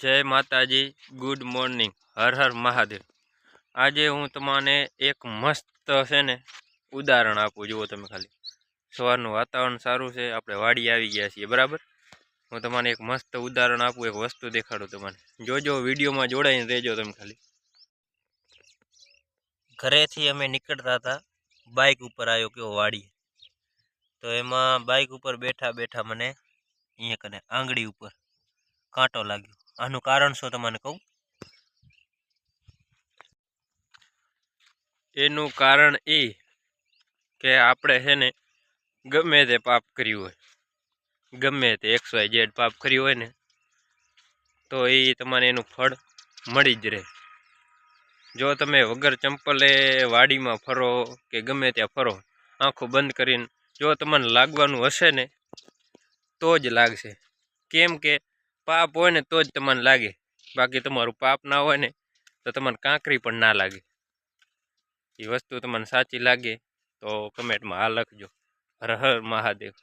જય માતાજી, good morning, Har Har Mahadev. આજે હું તમને એક મસ્ત છે ને ઉદાહરણ આપું। જુઓ તમે ખાલી, સવારનું વાતાવરણ સારું છે, આપણે વાડી આવી ગયા છીએ, બરાબર। હું તમને એક મસ્ત ઉદાહરણ આપું, એક વસ્તુ દેખાડું તમને। જોજો, વિડીયોમાં જોડાઈને રહેજો તમે ખાલી। ઘરેથી અમે નીકળતા હતા, બાઇક ઉપર આવ્યો કેવો વાડી, તો એમાં બાઇક ઉપર બેઠા બેઠા મને અહીંયા કને આંગળી ઉપર કાંટો લાગ્યો। આનું કારણ શું તમને કહું? એનું કારણ એ કે આપણે છે ને ગમે તે પાપ કર્યું હોય, ગમે તે XYZ પાપ કર્યું હોય ને, તો એ તમારે એનું ફળ મળી જ રહે। જો તમે વગર ચંપલે વાડીમાં ફરો કે ગમે ત્યાં ફરો, આંખો બંધ કરીને, જો તમને લાગવાનું હશે ને તો જ લાગશે। કેમ કે પાપ હોય ને તો જ તમને લાગે, બાકી તમારું પાપ ના હોય ને તો તમને કાંકરી પણ ના લાગે। એ વસ્તુ તમને સાચી લાગે તો કમેન્ટમાં હા લખજો। હર હર મહાદેવ।